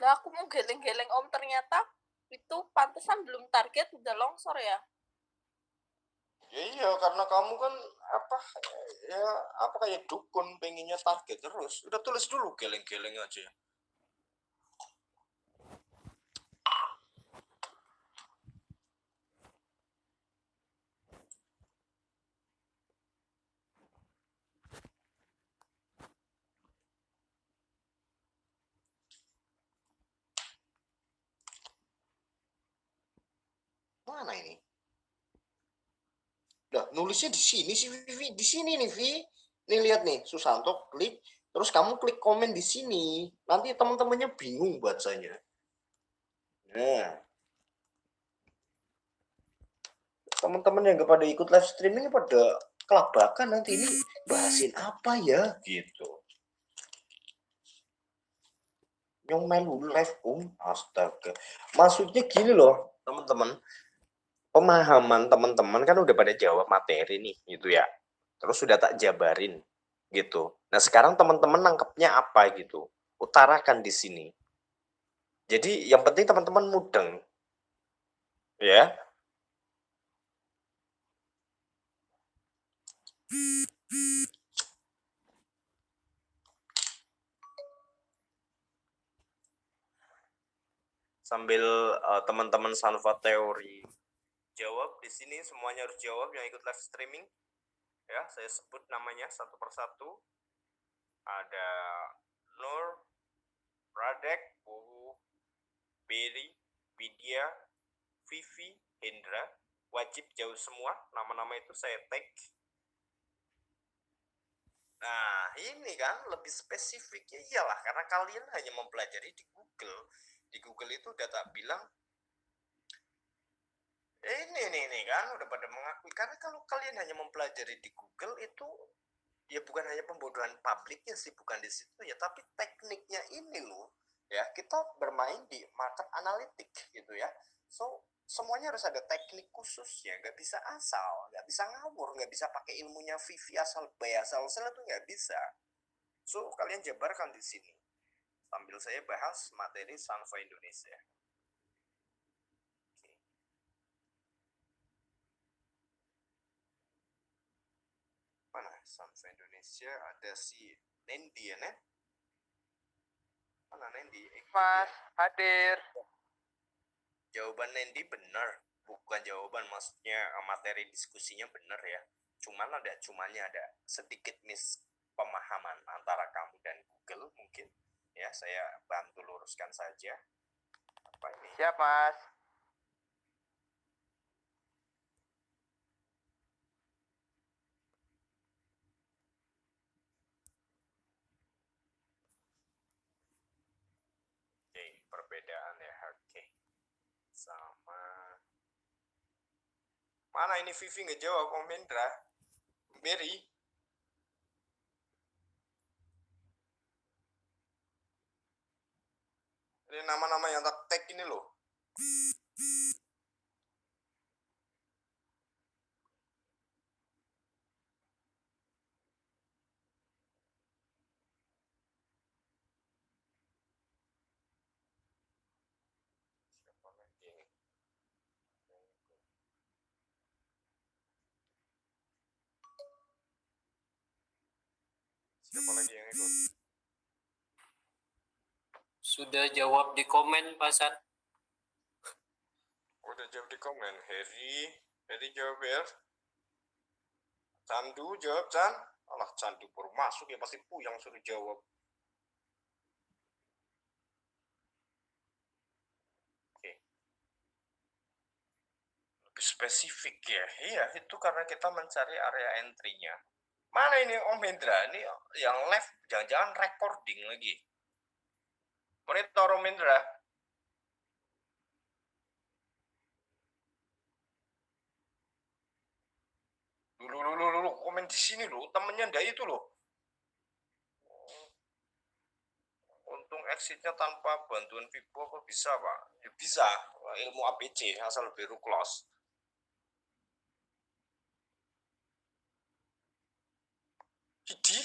Lah aku mau geleng-geleng Om, ternyata itu pantesan belum target udah longsor ya. Ya iya, karena kamu kan apa kayak dukun pengennya target terus. Udah tulis dulu geleng-geleng aja. Mana ini? Nah, nulisnya di sini sih, Vivi. Di sini nih, Vi. Nih lihat nih, Susanto klik, terus kamu klik komen di sini. Nanti teman-temannya bingung bacanya. Nah, teman-teman yang gak pada ikut live streaming pada kelabakan nanti ini bahasin apa ya gitu. Yang melu live astaga. Maksudnya gini loh, teman-teman. Pemahaman teman-teman kan udah pada jawab materi nih gitu ya, terus sudah tak jabarin gitu. Nah sekarang teman-teman nangkepnya apa gitu, utarakan di sini. Jadi yang penting teman-teman mudeng ya. Sambil teman-teman Sanva teori jawab di sini, semuanya harus jawab yang ikut live streaming ya. Saya sebut namanya satu persatu. Ada Nur, Radek, Buhu, Beri, Widya, Vivi, Hendra. Wajib jauh semua, nama-nama itu saya tag. Nah ini kan lebih spesifik ya, iyalah karena kalian hanya mempelajari di Google. Di Google itu udah tak bilang ini kan udah pada mengakui, karena kalau kalian hanya mempelajari di Google itu ya bukan hanya pembodohan publiknya sih, bukan di situ ya, tapi tekniknya ini loh ya. Kita bermain di market analitik gitu ya, so semuanya harus ada teknik khususnya, nggak bisa asal, nggak bisa ngawur, nggak bisa pakai ilmunya Vivi asal bay asal sel, itu nggak bisa. So kalian jabarkan di sini sambil saya bahas materi Sanva Indonesia. Mana Sanva Indonesia, ada si Nendi ya, Nen? Mana Nendi? Mas, hadir. Jawaban Nendi benar, bukan jawaban, maksudnya materi diskusinya benar ya. Cuman ada sedikit pemahaman antara kamu dan Google mungkin. Ya, saya bantu luruskan saja. Apa ini? Siap, Mas. Oke, perbedaan ya. Oke. Sama. Mana ini Vivi nggak jawab, Om Hendra? Berry? Ini nama-nama yang tak tag ini loh. Siapa lagi ini? siapa lagi yang ikut? Sudah jawab di komen, Pak San. Udah jawab di komen. Heri jawab ya. Candu jawab, Chan. Alah, Candu baru masuk ya, pasti Puyang suruh jawab. Oke. Lebih spesifik ya. Iya, itu karena kita mencari area entry-nya. Mana ini Om Hendra? Ini yang live, jangan-jangan recording lagi. Monitor Om Hendra. Dulu, komen di sini loh, temennya ndak itu loh. Untung exitnya tanpa bantuan Vibo apa bisa Pak? Ya bisa, ilmu ABC asal biru close. Jadi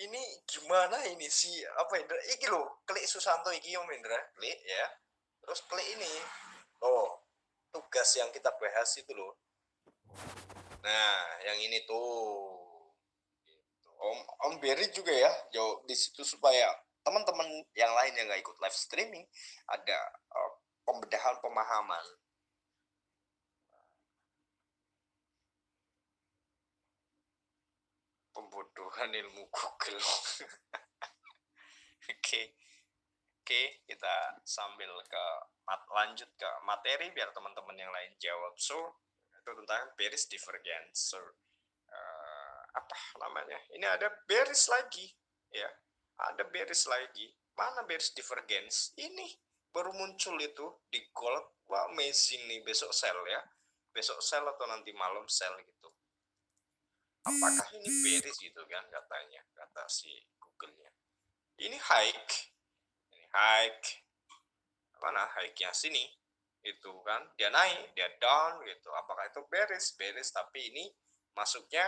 ini gimana ini sih apa Indra? Iki loh, klik Susanto iki Om Indra, klik ya. Terus klik ini. Oh, tugas yang kita bahas itu loh. Nah, yang ini tuh. Gitu. Om Berry juga ya, jauh di situ supaya teman-teman yang lain yang nggak ikut live streaming ada pembedahan pemahaman. Pembodohan ilmu Google. Oke, kita sambil lanjut ke materi biar teman-teman yang lain jawab. So, itu tentang bearish divergence. So, apa namanya? Ini ada bearish lagi, ya. Ada bearish lagi. Mana bearish divergence? Ini baru muncul itu di gold. Wah, amazing nih, besok sell ya. Besok sell atau nanti malam sell gitu. Apakah ini bearish gitu kan katanya, kata si Google-nya. Ini high. Mana high-nya sini itu kan, dia naik, dia down gitu. Apakah itu bearish tapi ini masuknya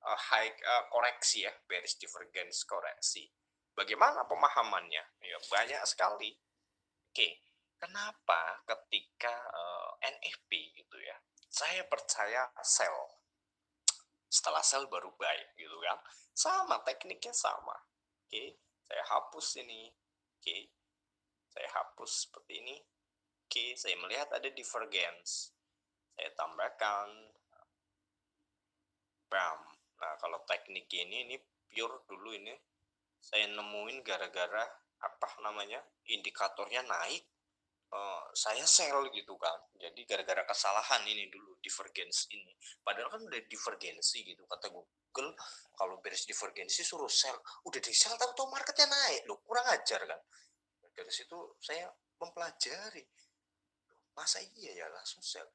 high koreksi ya, bearish divergence koreksi. Bagaimana pemahamannya? Ya banyak sekali. Oke, kenapa ketika NFP gitu ya, saya percaya sell, setelah sell baru buy gitu kan, sama tekniknya sama. Oke, saya hapus ini. Oke, saya hapus seperti ini. Oke, saya melihat ada divergence. Saya tambahkan BAM. Nah, kalau teknik ini pure dulu ini saya nemuin gara-gara apa namanya? Indikatornya naik. Saya sell gitu kan. Jadi gara-gara kesalahan ini dulu divergence ini. Padahal kan udah divergensi gitu kata Google, kalau beres divergensi suruh sell. Udah di sell tahu-tahu marketnya naik. Loh, kurang ajar kan. Dari situ saya mempelajari, masa iya ya langsung sell,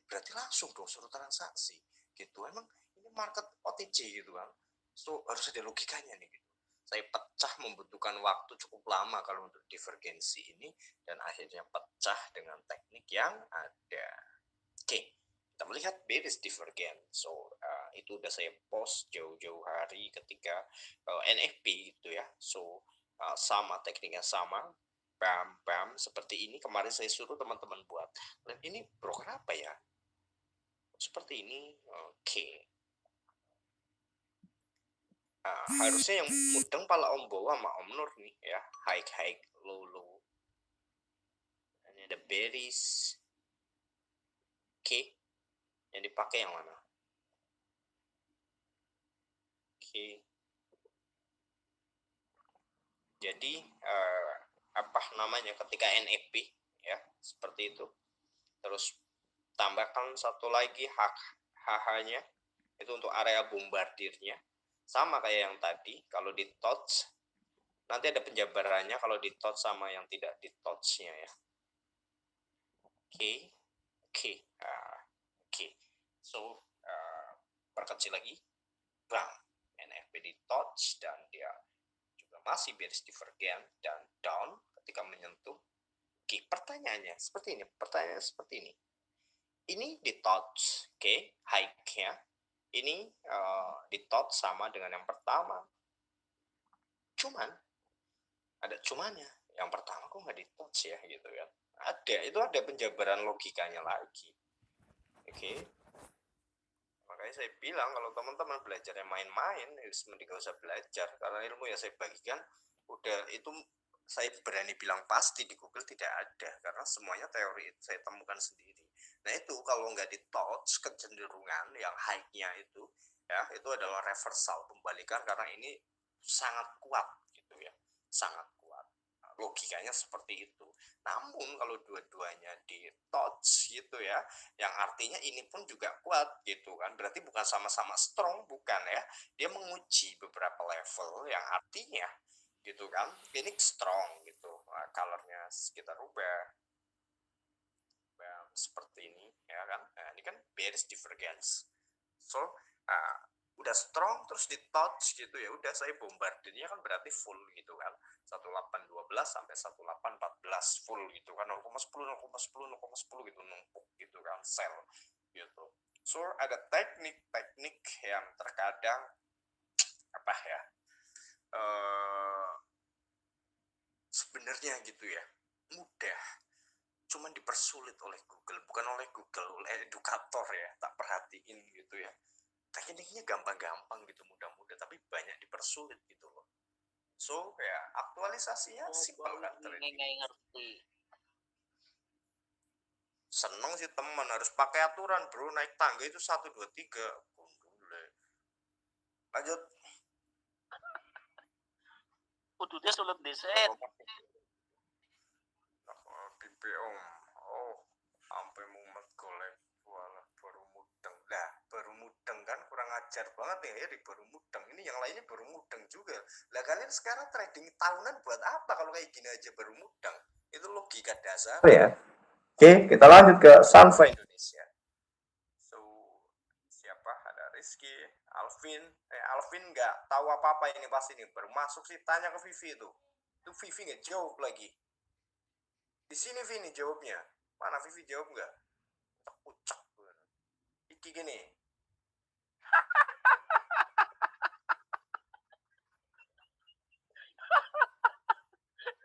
berarti langsung dong suruh transaksi gitu. Emang ini market OTC gitu kan, so harus ada logikanya nih gitu. Saya pecah, membutuhkan waktu cukup lama kalau untuk divergensi ini, dan akhirnya pecah dengan teknik yang ada. Oke, kita melihat bearish divergence. So itu udah saya post jauh-jauh hari ketika NFP gitu ya. So sama tekniknya sama, bam seperti ini. Kemarin saya suruh teman-teman buat, dan ini broker apa ya seperti ini. Oke. Harusnya yang mudeng pala Om Bowo sama Om Nur nih ya, high low. Ini ada bearish. Oke, yang dipakai yang mana? Oke, jadi apa namanya, ketika NFP ya seperti itu, terus tambahkan satu lagi HH-nya itu untuk area bombardirnya, sama kayak yang tadi. Kalau di touch nanti ada penjabarannya kalau di touch sama yang tidak di touch-nya ya. Oke. So perkecil lagi, bang, NFP di touch dan dia juga masih bearish divergent dan down ketika menyentuh. Oke, pertanyaannya seperti ini. Ini di touch, oke, high-nya. Ini di touch sama dengan yang pertama. Cuman ada cumannya. Yang pertama kok nggak di touch ya gitu kan. Itu ada penjabaran logikanya lagi. Oke. makanya saya bilang kalau teman-teman belajarnya main-main, mending gak usah belajar, karena ilmu yang saya bagikan udah itu saya berani bilang pasti di Google tidak ada, karena semuanya teori itu saya temukan sendiri. Nah itu kalau nggak di touch kecenderungan yang high-nya itu ya itu adalah reversal, pembalikan, karena ini sangat kuat gitu ya, sangat kuat. Logikanya seperti itu. Namun kalau dua-duanya di touch gitu ya, yang artinya ini pun juga kuat gitu kan, berarti bukan sama-sama strong, bukan ya, dia menguji beberapa level yang artinya gitu kan, ini strong gitu. Nah, colornya kita rubah seperti ini ya kan. Nah, ini kan bearish divergence. So udah strong terus di touch gitu ya, udah saya bombardirnya kan berarti full gitu kan, 1812 sampai 1814 full gitu kan, 0,10 0,10 0,10 gitu, numpuk gitu kan, sell gitu. So ada teknik-teknik yang terkadang apa ya, sebenarnya gitu ya mudah, cuman dipersulit oleh Google, bukan oleh Google, oleh edukator ya, tak perhatiin gitu ya. Tekniknya gampang-gampang gitu, mudah-mudah, tapi banyak dipersulit gitu loh. So ya aktualisasinya simpel kan, trading. Nggak ngerti. Seneng sih teman, harus pakai aturan bro, naik tangga itu 1, 2, 3. Lanjut. Kudutnya sulit desain. BPOM, oh sampai mumet golek walah baru mudeng. Lah baru mudeng kan kurang ajar banget ya Heri, baru mudeng. Ini yang lainnya baru mudeng juga. Lah kalian sekarang trading tahunan buat apa kalau kayak gini aja baru mudeng? Itu logika dasar ya. Oke, kita lanjut ke Sanfa Indonesia. So siapa, ada Rizky, Alvin. Alvin nggak tahu apa-apa ini pasti nih, baru masuk sih, tanya ke Vivi itu Vivi nggak jawab lagi. Di sini Vini jawabnya. Mana Vivi jawab nggak? Ucak. Iki gini.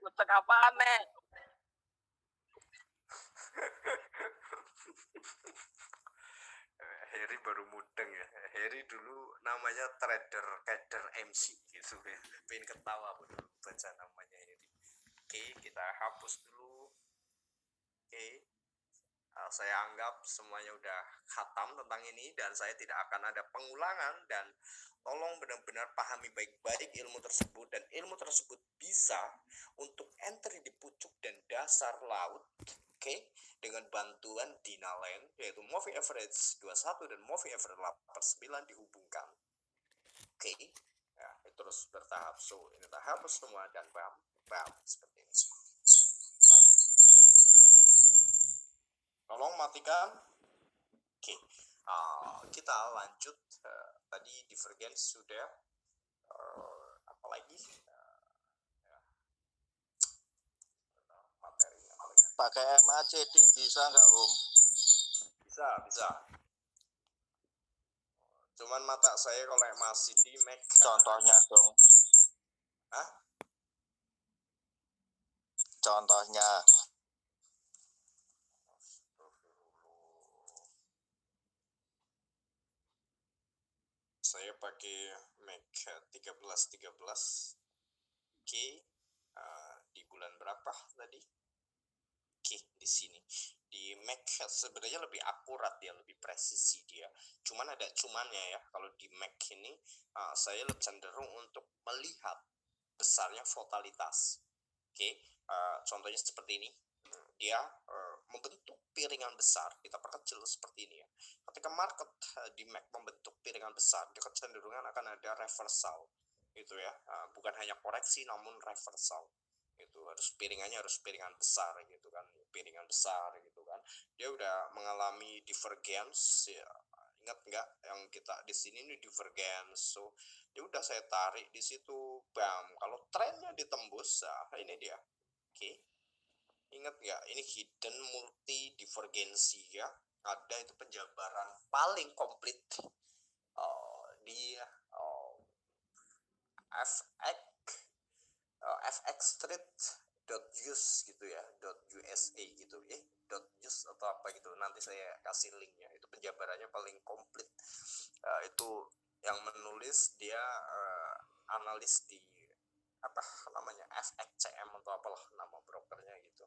Ucak apaan nih? Harry baru mudeng ya. Harry dulu namanya kader MC gitu ya. Pengen ketawa aku dulu baca namanya Harry. Oke, kita hapus dulu. Oke. Saya anggap semuanya udah khatam tentang ini dan saya tidak akan ada pengulangan, dan tolong benar-benar pahami baik-baik ilmu tersebut, dan ilmu tersebut bisa untuk entry di pucuk dan dasar laut, oke, dengan bantuan Dinaland yaitu moving average 21 dan moving average 89 dihubungkan, oke. Ya, terus bertahap. So ini kita hapus semua dan bam seperti ini. Tolong matikan. Oke, kita lanjut. Tadi divergence sudah. Apalagi materi Pakai MACD bisa nggak Om? bisa. Cuman mata saya kalau masih di Mac. Contohnya dong. Hah? Contohnya. Saya pakai Mac 1313 K di bulan berapa tadi? Oke, di sini di Mac sebenarnya lebih akurat ya, lebih presisi dia. Cuman ada cumannya ya, kalau di Mac ini saya lebih cenderung untuk melihat besarnya volatilitas. Oke, contohnya seperti ini. Dia membentuk piringan besar, kita perkecil seperti ini ya. Ketika market di Mac membentuk piringan besar, dia kecenderungan akan ada reversal gitu ya. Bukan hanya koreksi namun reversal. Itu harus piringannya harus piringan besar gitu kan, piringan besar gitu kan. Dia udah mengalami divergence ya, ingat nggak yang kita di sini ini divergence. So ya udah saya tarik di situ, bam, kalau trennya ditembus, ini dia. Oke, ingat nggak, ini hidden multi divergensi ya, ada itu penjabaran paling komplit di FX Street .use gitu ya, .usa gitu, .use atau apa gitu, nanti saya kasih linknya. Itu penjabarannya paling komplit. Itu yang menulis dia analis di apa namanya FXCM atau apalah nama brokernya gitu.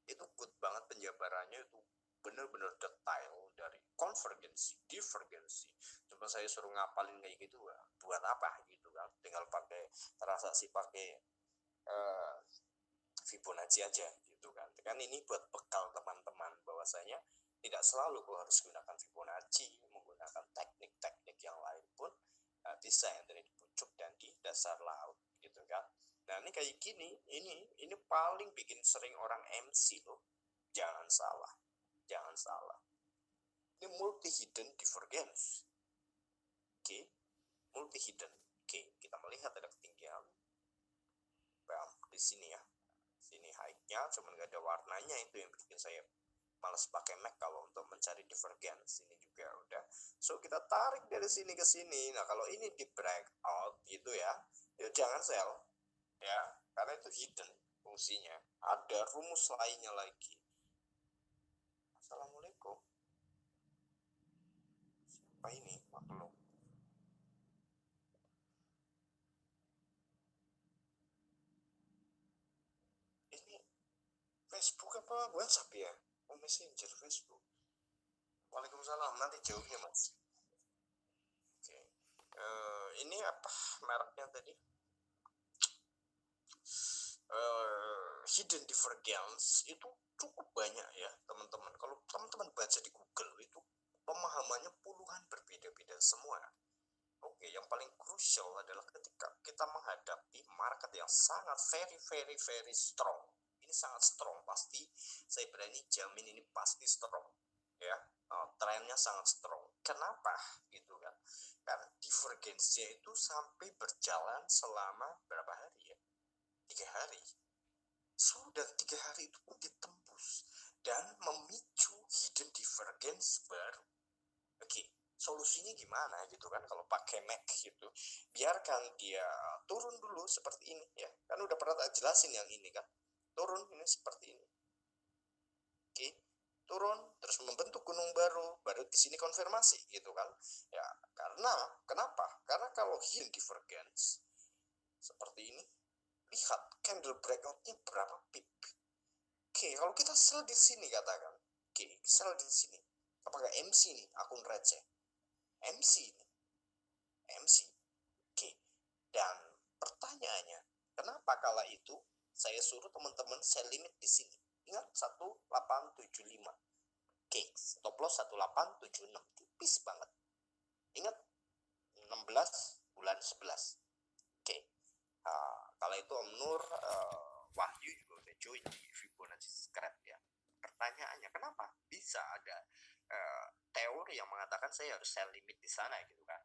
Itu good banget penjabarannya, itu bener-bener detail dari konvergensi, divergensi. Cuma saya suruh ngapalin kayak gitu, buat apa gitu kan? Tinggal pakai transaksi, pakai Fibonacci aja gitu kan. Kan ini buat bekal teman-teman bahwasanya tidak selalu kau harus gunakan Fibonacci, menggunakan teknik-teknik yang lain pun bisa yang dari di pucuk dan di dasar laut gitu kan. Nah ini kayak gini, ini paling bikin sering orang MC loh. Jangan salah. Ini multi hidden divergence. Oke, multi hidden. Oke, kita melihat ada ketinggian. Bam, di sini ya. Sini high-nya cuman gak ada warnanya, itu yang bikin saya malas pakai Mac kalau untuk mencari divergence. Ini juga udah. So kita tarik dari sini ke sini. Nah, kalau ini di breakout gitu ya jangan sell. Ya, karena itu hidden fungsinya. Ada rumus lainnya lagi. Assalamualaikum. Siapa ini makhluk? Ini Facebook apa WhatsApp ya? Oh, Messenger Facebook. Waalaikumsalam. Nanti jauhnya mas. Oke. Ini apa mereknya tadi? Hidden divergence itu cukup banyak ya teman-teman. Kalau teman-teman baca di Google itu pemahamannya puluhan berbeda-beda semua. Oke, yang paling krusial adalah ketika kita menghadapi market yang sangat very strong. Ini sangat strong, pasti saya berani jamin ini pasti strong ya. Trennya sangat strong. Kenapa gitu kan? Karena divergensinya itu sampai berjalan selama berapa hari ya? 3 hari. Sudah 3 hari itu pun ditembus dan memicu hidden divergence baru. Oke, solusinya gimana gitu kan kalau pakai Mac gitu? Biarkan dia turun dulu seperti ini ya. Kan udah pernah tak jelasin yang ini kan. Turun ini seperti ini. Oke, turun terus membentuk gunung baru di sini konfirmasi gitu kan. Ya, karena kenapa? Karena kalau hidden divergence seperti ini, lihat candle breakoutnya berapa pip. Oke, kalau kita sell di sini katakan, oke, sell di sini. Apakah MC nih akun receh? MC ini, MC. Oke, dan pertanyaannya, kenapa kala itu saya suruh teman-teman sell limit di sini? Ingat 1875. Oke, stop loss 1876, tipis banget. Ingat 16 bulan 11. Oke. Kala itu Om Nur Wahyu juga udah join di Fibonacci Scrap ya. Pertanyaannya, kenapa bisa ada teori yang mengatakan saya harus sell limit di sana gitu kan,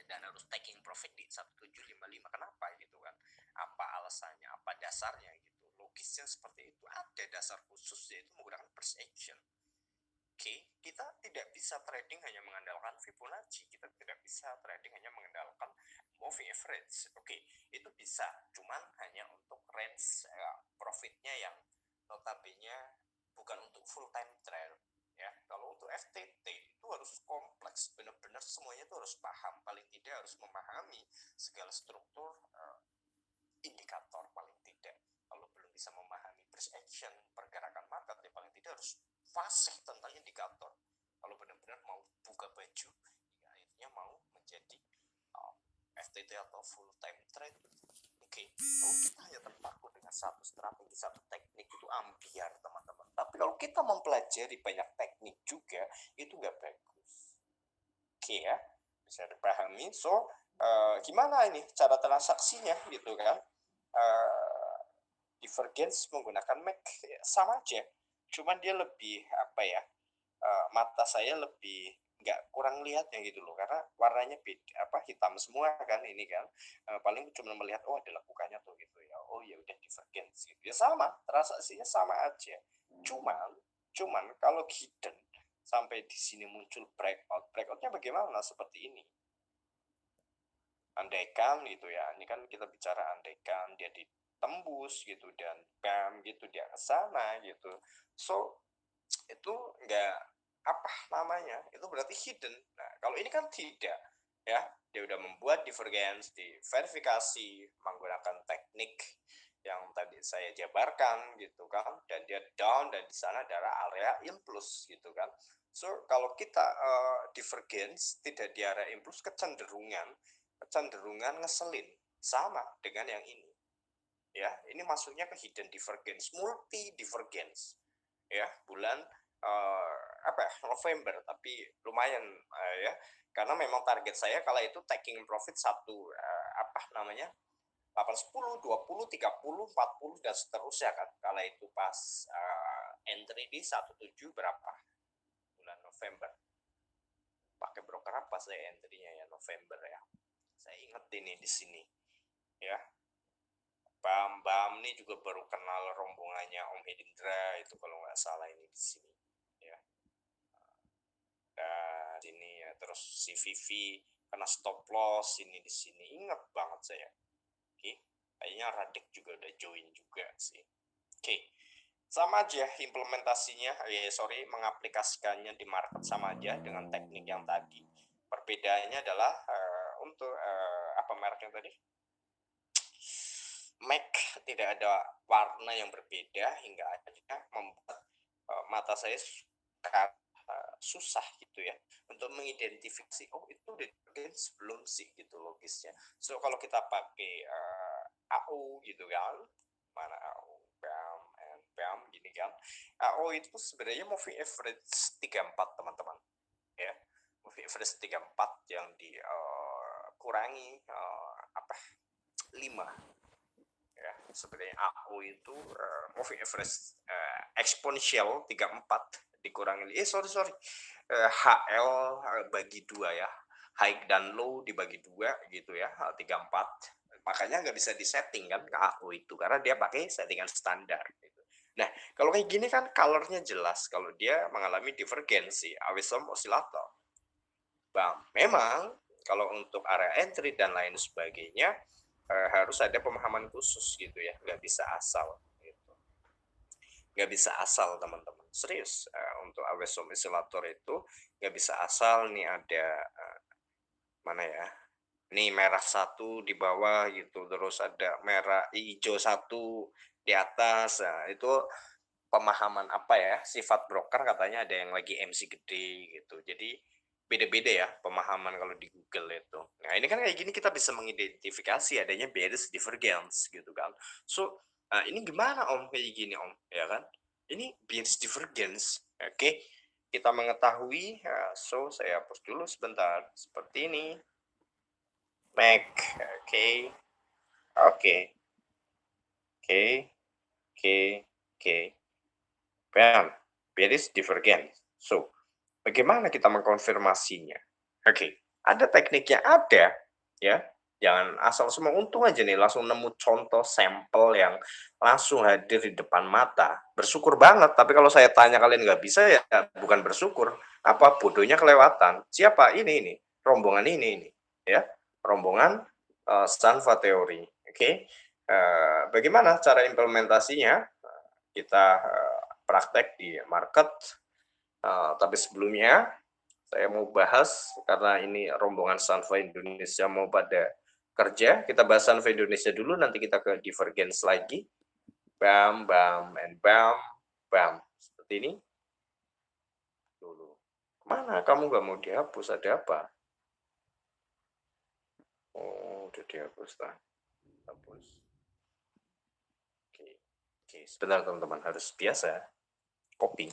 dan harus taking profit di 1755? Kenapa gitu kan? Apa alasannya, apa dasarnya gitu? Logisnya seperti itu. Ada dasar khusus, yaitu menggunakan price action. Oke, kita tidak bisa trading hanya mengandalkan Fibonacci, kita tidak bisa trading hanya mengandalkan moving average. Oke, itu bisa, cuman hanya untuk range profitnya yang notabene bukan untuk full time trade ya. Kalau untuk FTT itu harus kompleks, benar-benar semuanya itu harus paham, paling tidak harus memahami segala struktur indikator paling tidak. Kalau belum bisa memahami price action, pergerakan market, ya paling tidak harus fasih tentang indikator. Kalau benar-benar mau buka baju, ya akhirnya mau menjadi FTT atau full time trade. Oke, kalau kita hanya terpaku dengan satu strategi, satu teknik, itu ambiar teman-teman. Tapi kalau kita mempelajari banyak teknik juga, itu nggak bagus. Oke ya, bisa dipahami. So, gimana ini cara transaksinya gitu kan? Divergence menggunakan Mac sama aja, cuman dia lebih apa ya, mata saya lebih nggak kurang lihatnya gitu loh, karena warnanya beda, hitam semua kan ini kan. Paling cuma melihat oh ada lekukannya tuh gitu ya, oh ya udah divergence gitu ya, sama transaksinya sama aja. Cuman kalau hidden sampai di sini muncul breakoutnya bagaimana? Seperti ini. Andaikan gitu ya, ini kan kita bicara andaikan dia di tembus gitu, dan bam gitu dia ke sana gitu. So itu enggak apa namanya, itu berarti hidden. Nah, kalau ini kan tidak, ya. Dia udah membuat divergence, diverifikasi menggunakan teknik yang tadi saya jabarkan gitu kan, dan dia down, dan di sana adalah area impuls gitu kan. So kalau kita divergence tidak di area impuls, kecenderungan ngeselin sama dengan yang ini. Ya, ini masuknya ke hidden divergence, multi divergence. Ya, bulan November, tapi lumayan ya, karena memang target saya kala itu taking profit 8, 10, 20, 30, 40 dan seterusnya kan, kala itu pas entry di 17 berapa bulan November, pakai broker apa saya entry-nya ya, November ya, saya inget ini di sini ya. Bam ini juga baru kenal rombongannya Om Hendra itu kalau nggak salah, ini di sini ya. Dan ini ya, terus si Vivi kena stop loss ini di sini, ingat banget saya. Oke, kayaknya Radek juga udah join juga sih. Oke, sama aja implementasinya, mengaplikasikannya di market sama aja dengan teknik yang tadi. Perbedaannya adalah untuk apa mereknya tadi? MAC tidak ada warna yang berbeda hingga akhirnya membuat mata saya susah gitu ya untuk mengidentifikasi, oh itu udah divergence belum sih gitu logisnya. So kalau kita pakai AO gitu kan, mana AO, BAM gini kan, AO itu sebenarnya moving average 34 teman-teman ya, moving average 34 yang dikurangi 5 ya. Sebenarnya AO itu moving average exponential 34 dikurangi HL bagi 2 ya, high dan low dibagi 2 gitu ya, 34. Makanya nggak bisa disetting kan ke AO itu, karena dia pakai settingan standar gitu. Nah, kalau kayak gini kan colornya jelas kalau dia mengalami divergensi, Awesom oscillator. Bang, memang kalau untuk area entry dan lain sebagainya harus ada pemahaman khusus gitu ya, nggak bisa asal gitu. Nggak bisa asal teman-teman, serius. Untuk Awesom oscillator itu nggak bisa asal. Nih ada mana ya, nih merah 1 di bawah gitu, terus ada merah hijau 1 di atas. Nah, itu pemahaman apa ya, sifat broker katanya ada yang lagi MC gede gitu. Jadi beda-beda ya pemahaman kalau di Google itu. Nah, ini kan kayak gini kita bisa mengidentifikasi adanya bearish divergence gitu kan. So, ini gimana Om kayak gini Om, ya kan? Ini bearish divergence. Oke, kita mengetahui, so saya hapus dulu sebentar. Seperti ini. Back, oke. Bam, bearish divergence. So, bagaimana kita mengkonfirmasinya? Oke, ada tekniknya, ada ya. Jangan asal semua untung aja nih langsung nemu contoh sampel yang langsung hadir di depan mata. Bersyukur banget, tapi kalau saya tanya kalian nggak bisa ya bukan bersyukur. Apa bodohnya kelewatan? Siapa? Ini. Rombongan ini ya. Rombongan Stanford Theory. Oke. Bagaimana cara implementasinya? Kita praktek di market. Tapi sebelumnya saya mau bahas, karena ini rombongan Sanfa Indonesia mau pada kerja, kita bahas Sanfa Indonesia dulu, nanti kita ke divergence lagi. Bam, and bam. Seperti ini. Dulu. Kemana? Kamu nggak mau dihapus? Ada apa? Oh, udah dihapus lah. Hapus. Oke. Sebentar teman-teman, harus biasa. Copy.